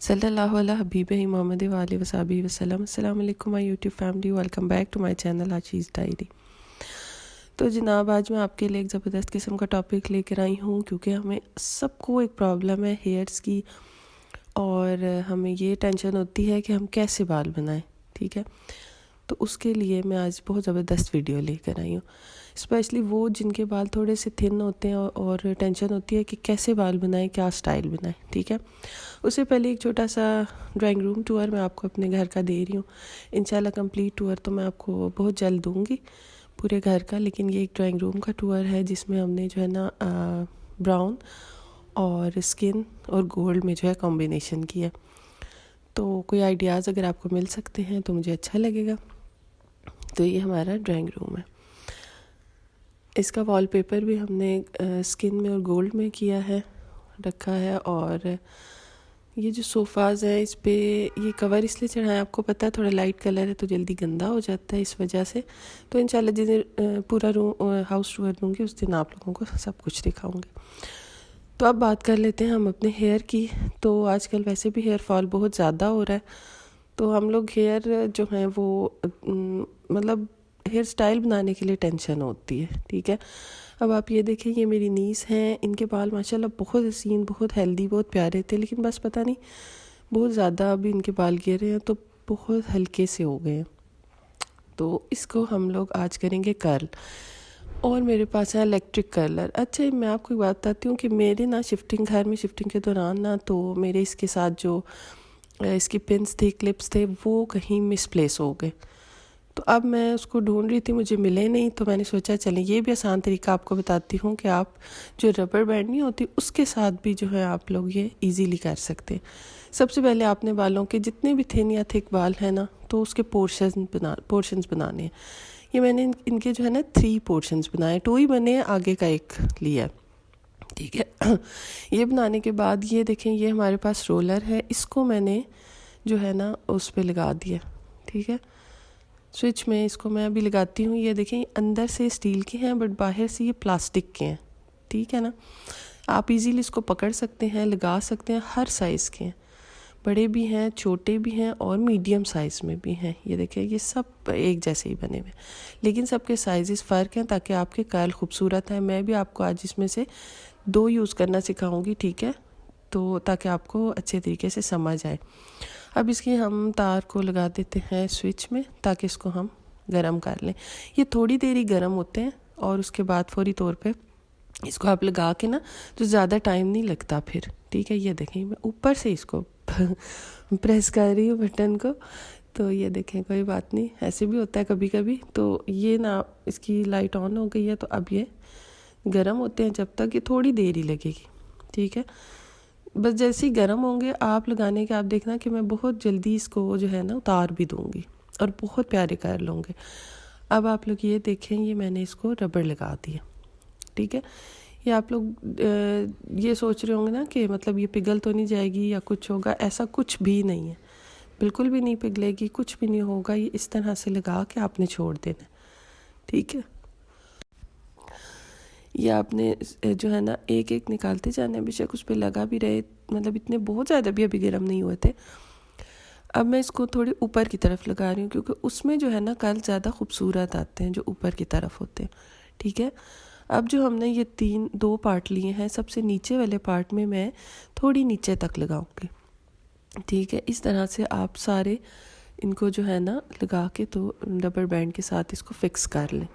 सल्लल्लाहु अला हबीब मोहम्मद वाले वसाबी वसल्लम। अस्सलाम वालेकुम my YouTube family, welcome back to my channel Ashish diary. तो जनाब, आज मैं आपके लिए एक ज़बरदस्त किस्म का टॉपिक लेकर आई हूँ, क्योंकि हमें सबको एक प्रॉब्लम है हेयर्स की, और हमें ये टेंशन होती है कि हम कैसे बाल बनाएं। ठीक है, तो उसके लिए मैं आज बहुत ज़बरदस्त वीडियो लेकर आई हूँ। स्पेशली वो जिनके बाल थोड़े से थिन होते हैं और टेंशन होती है कि कैसे बाल बनाएं, क्या स्टाइल बनाएं। ठीक है, उससे पहले एक छोटा सा ड्राइंग रूम टूर मैं आपको अपने घर का दे रही हूँ। इंशाल्लाह कंप्लीट टूर तो मैं आपको बहुत जल्द दूँगी पूरे घर का, लेकिन ये एक ड्राइंग रूम का टूर है जिसमें हमने जो है ना ब्राउन और स्किन और गोल्ड में जो है कॉम्बिनेशन किया। तो कोई आइडियाज़ अगर आपको मिल सकते हैं तो मुझे अच्छा लगेगा। तो ये हमारा ड्राइंग रूम है। इसका वॉलपेपर भी हमने स्किन में और गोल्ड में किया है, रखा है। और ये जो सोफ़ाज़ है इस पे ये कवर इसलिए चढ़ाया, आपको पता है थोड़ा लाइट कलर है तो जल्दी गंदा हो जाता है, इस वजह से। तो इंशाल्लाह जिस दिन पूरा रूम हाउस टूर दूँगी उस दिन आप लोगों को सब कुछ दिखाऊंगी। तो अब बात कर लेते हैं हम अपने हेयर की। तो आजकल वैसे भी हेयर फॉल बहुत ज़्यादा हो रहा है, तो हम लोग हेयर जो हैं वो मतलब हेयर स्टाइल बनाने के लिए टेंशन होती है। ठीक है, अब आप ये देखें, ये मेरी नीस हैं, इनके बाल माशाल्लाह बहुत हसीन, बहुत हेल्दी, बहुत प्यारे थे, लेकिन बस पता नहीं बहुत ज़्यादा अभी इनके बाल गिरे हैं तो बहुत हल्के से हो गए हैं। तो इसको हम लोग आज करेंगे कर्ल, और मेरे पास है इलेक्ट्रिक कर्लर। अच्छा, मैं आपको एक बात बताती हूँ कि मेरे ना घर में शिफ्टिंग के दौरान ना, तो मेरे इसके साथ जो इसकी पिन्स थी, क्लिप्स थे, वो कहीं मिसप्लेस हो गए। तो अब मैं उसको ढूंढ रही थी, मुझे मिले नहीं। तो मैंने सोचा चलें ये भी आसान तरीका आपको बताती हूँ कि आप जो रबर बैंड नहीं होती उसके साथ भी जो है आप लोग ये इजीली कर सकते हैं। सबसे पहले आपने बालों के जितने भी थिन या थिक बाल हैं ना, तो उसके पोर्शंस बनाने हैं। ये मैंने इनके जो है ना 3 पोर्शंस बनाए, 2 ही बने हैं, आगे का एक लिया। ठीक है, ये बनाने के बाद ये देखें, ये हमारे पास रोलर है, इसको मैंने जो है ना उस पर लगा दिया। ठीक है, स्विच में इसको मैं अभी लगाती हूँ। ये देखें, अंदर से स्टील के हैं बट बाहर से ये प्लास्टिक के हैं। ठीक है ना, आप इजीली इसको पकड़ सकते हैं, लगा सकते हैं, हर साइज़ के हैं, बड़े भी हैं, छोटे भी हैं और मीडियम साइज़ में भी हैं। ये देखें, ये सब एक जैसे ही बने हुए, लेकिन सबके साइज़ फ़र्क हैं ताकि आपके कर्ल खूबसूरत हैं। मैं भी आपको आज इसमें से 2 यूज़ करना सिखाऊंगी। ठीक है, तो ताकि आपको अच्छे तरीके से समझ आए। अब इसकी हम तार को लगा देते हैं स्विच में, ताकि इसको हम गरम कर लें। ये थोड़ी देर ही गरम होते हैं और उसके बाद फौरी तौर पे इसको आप लगा के ना, तो ज़्यादा टाइम नहीं लगता फिर। ठीक है, ये देखें, मैं ऊपर से इसको प्रेस कर रही हूँ बटन को। तो ये देखें, कोई बात नहीं, ऐसे भी होता है कभी कभी। तो ये ना, इसकी लाइट ऑन हो गई है, तो अब ये गर्म होते हैं जब तक, ये थोड़ी देर ही लगेगी। ठीक है, बस जैसे ही गर्म होंगे आप लगाने के, आप देखना कि मैं बहुत जल्दी इसको जो है ना उतार भी दूँगी और बहुत प्यारे कर लूँगे। अब आप लोग ये देखें, ये मैंने इसको रबड़ लगा दिया। ठीक है, ये आप लोग ये सोच रहे होंगे ना कि मतलब ये पिघल तो नहीं जाएगी या कुछ होगा, ऐसा कुछ भी नहीं है, बिल्कुल भी नहीं पिघलेगी, कुछ भी नहीं होगा। ये इस तरह से लगा के आपने छोड़ देना। ठीक है, ये आपने जो है ना एक एक निकालते जाना है, बेशक उस पर लगा भी रहे, मतलब इतने बहुत ज़्यादा भी अभी गर्म नहीं हुए थे। अब मैं इसको थोड़ी ऊपर की तरफ लगा रही हूँ, क्योंकि उसमें जो है ना कर्ल ज़्यादा खूबसूरत आते हैं जो ऊपर की तरफ होते हैं। ठीक है, अब जो हमने ये 2 पार्ट लिए हैं, सबसे नीचे वाले पार्ट में मैं थोड़ी नीचे तक लगाऊंगी। ठीक है, इस तरह से आप सारे इनको जो है ना लगा के, तो रबर बैंड के साथ इसको फिक्स कर लें।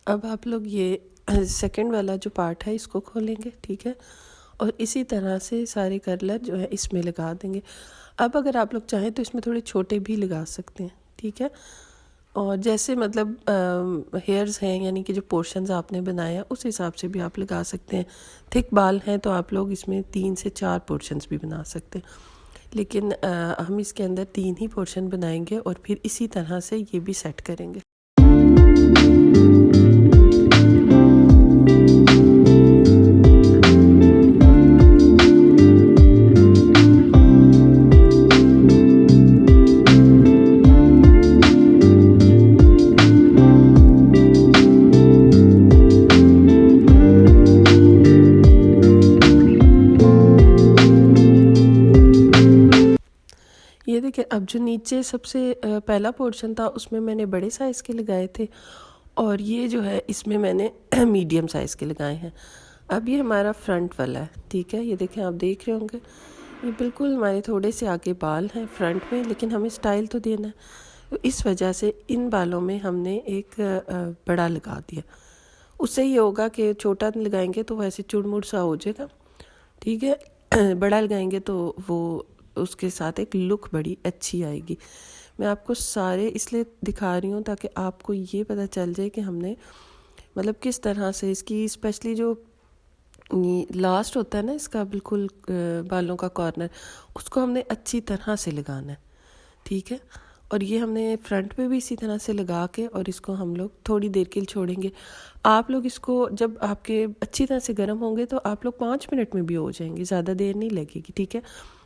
अब आप लोग ये सेकंड वाला जो पार्ट है इसको खोलेंगे। ठीक है, और इसी तरह से सारे कर्लर जो है इसमें लगा देंगे। अब अगर आप लोग चाहें तो इसमें थोड़े छोटे भी लगा सकते हैं। ठीक है, और जैसे मतलब हेयर्स हैं, यानी कि जो पोर्शंस आपने बनाया उस हिसाब से भी आप लगा सकते हैं। थिक बाल हैं तो आप लोग इसमें 3 से 4 पोर्शंस भी बना सकते हैं। लेकिन हम इसके अंदर 3 ही पोर्शन बनाएंगे और फिर इसी तरह से ये भी सेट करेंगे। ये देखिए, अब जो नीचे सबसे पहला पोर्शन था उसमें मैंने बड़े साइज़ के लगाए थे और ये जो है इसमें मैंने मीडियम साइज़ के लगाए हैं। अब ये हमारा फ्रंट वाला है, ठीक है। ये देखें, आप देख रहे होंगे ये बिल्कुल हमारे थोड़े से आगे बाल हैं फ्रंट में, लेकिन हमें स्टाइल तो देना है, तो इस वजह से इन बालों में हमने एक बड़ा लगा दिया। उससे ये होगा कि छोटा लगाएंगे तो वैसे चुड़मुड़ सा हो जाएगा, ठीक है। बड़ा लगाएंगे तो वो उसके साथ एक लुक बड़ी अच्छी आएगी। मैं आपको सारे इसलिए दिखा रही हूँ ताकि आपको ये पता चल जाए कि हमने मतलब किस तरह से इसकी, स्पेशली जो लास्ट होता है ना इसका बिल्कुल बालों का कॉर्नर, उसको हमने अच्छी तरह से लगाना है, ठीक है। और ये हमने फ्रंट पे भी इसी तरह से लगा के और इसको हम लोग थोड़ी देर के लिए छोड़ेंगे। आप लोग इसको जब आपके अच्छी तरह से गर्म होंगे तो आप लोग 5 मिनट में भी हो जाएंगे, ज़्यादा देर नहीं लगेगी, ठीक है।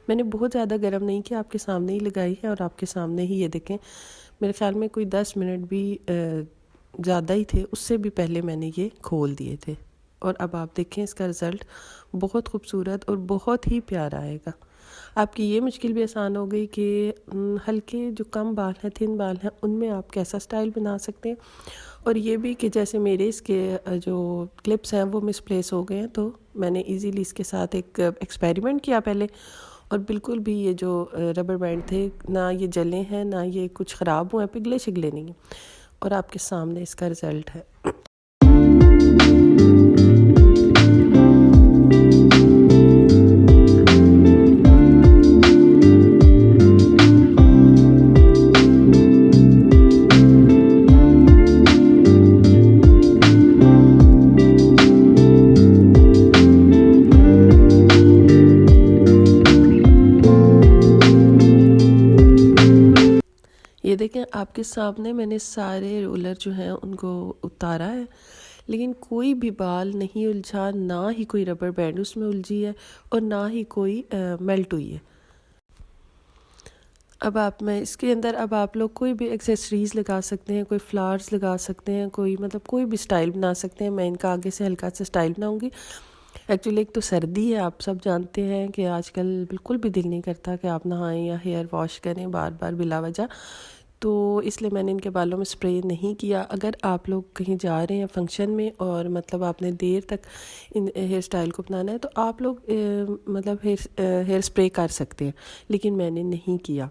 मैंने बहुत ज़्यादा गर्म नहीं किया, आपके सामने ही लगाई है और आपके सामने ही ये देखें, मेरे ख्याल में कोई 10 मिनट भी ज़्यादा ही थे, उससे भी पहले मैंने ये खोल दिए थे। और अब आप देखें इसका रिज़ल्ट बहुत खूबसूरत और बहुत ही प्यारा आएगा। आपकी ये मुश्किल भी आसान हो गई कि हल्के जो कम बाल हैं, थिन बाल हैं, उनमें आप कैसा स्टाइल बना सकते हैं। और ये भी कि जैसे मेरे इसके जो क्लिप्स हैं वो मिसप्लेस हो गए हैं, तो मैंने इजीली इसके साथ एक एक्सपेरिमेंट किया पहले, और बिल्कुल भी ये जो रबर बैंड थे ना ये जले हैं ना ये कुछ ख़राब हुए हैं, पिघले शिगले नहीं हैं। और आपके सामने इसका रिज़ल्ट है। ये देखें, आपके सामने मैंने सारे रोलर जो हैं उनको उतारा है, लेकिन कोई भी बाल नहीं उलझा, ना ही कोई रबर बैंड उसमें उलझी है और ना ही कोई मेल्ट हुई है। अब इसके अंदर अब आप लोग कोई भी एक्सेसरीज़ लगा सकते हैं, कोई फ्लावर्स लगा सकते हैं, कोई मतलब कोई भी स्टाइल बना सकते हैं। मैं इनका आगे से हल्का सा स्टाइल बनाऊंगी। एक्चुअली एक तो सर्दी है, आप सब जानते हैं कि आजकल बिल्कुल भी दिल नहीं करता कि आप नहाएं या हेयर वॉश करें बार बार बिला वजह, तो इसलिए मैंने इनके बालों में स्प्रे नहीं किया। अगर आप लोग कहीं जा रहे हैं फंक्शन में और मतलब आपने देर तक इन हेयर स्टाइल को अपनाना है तो आप लोग मतलब हेयर स्प्रे कर सकते हैं, लेकिन मैंने नहीं किया।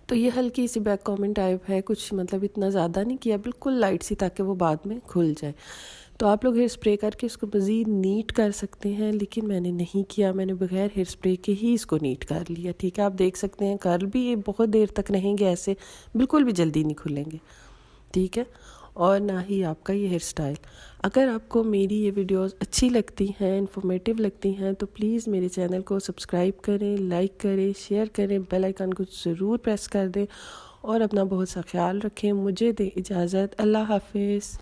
तो ये हल्की सी बैक कमेंट टाइप है, कुछ मतलब इतना ज़्यादा नहीं किया, बिल्कुल लाइट सी, ताकि वो बाद में खुल जाए। तो आप लोग हेयर स्प्रे करके इसको मज़ीद नीट कर सकते हैं, लेकिन मैंने नहीं किया, मैंने बगैर हेयर स्प्रे के ही इसको नीट कर लिया, ठीक है। आप देख सकते हैं कर्ल भी ये बहुत देर तक रहेंगे ऐसे, बिल्कुल भी जल्दी नहीं खुलेंगे, ठीक है। और ना ही आपका ये हेयर स्टाइल। अगर आपको मेरी ये वीडियोस अच्छी लगती हैं, इन्फॉर्मेटिव लगती हैं, तो प्लीज़ मेरे चैनल को सब्सक्राइब करें, लाइक करें, शेयर करें, बेल आइकन को ज़रूर प्रेस कर दें और अपना बहुत सा ख्याल रखें। मुझे दें इजाज़त, अल्लाह हाफिज़।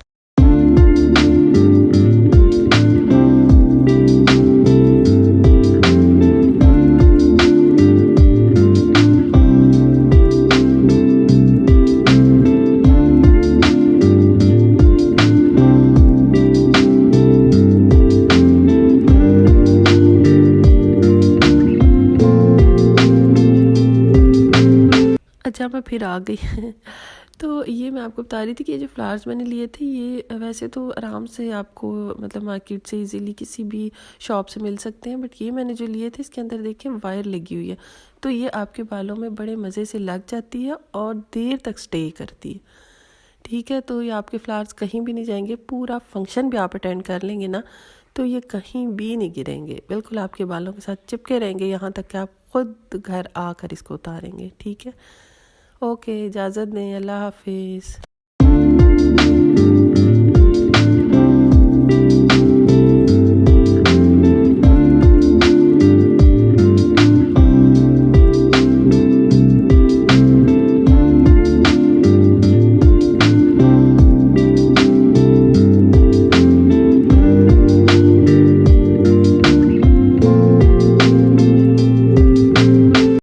अच्छा, मैं फिर आ गई तो ये मैं आपको बता रही थी कि ये जो फ्लावर्स मैंने लिए थे ये वैसे तो आराम से आपको मतलब मार्केट से इजीली किसी भी शॉप से मिल सकते हैं, बट ये मैंने जो लिए थे इसके अंदर देखें वायर लगी हुई है, तो ये आपके बालों में बड़े मज़े से लग जाती है और देर तक स्टे करती है, ठीक है। तो ये आपके फ्लावर्स कहीं भी नहीं जाएंगे, पूरा फंक्शन भी आप अटेंड कर लेंगे ना तो ये कहीं भी नहीं गिरेंगे, बिल्कुल आपके बालों के साथ चिपके रहेंगे यहाँ तक कि आप खुद घर आकर इसको उतारेंगे, ठीक है। ओके, इजाज़त दें, अल्लाह हाफिज़।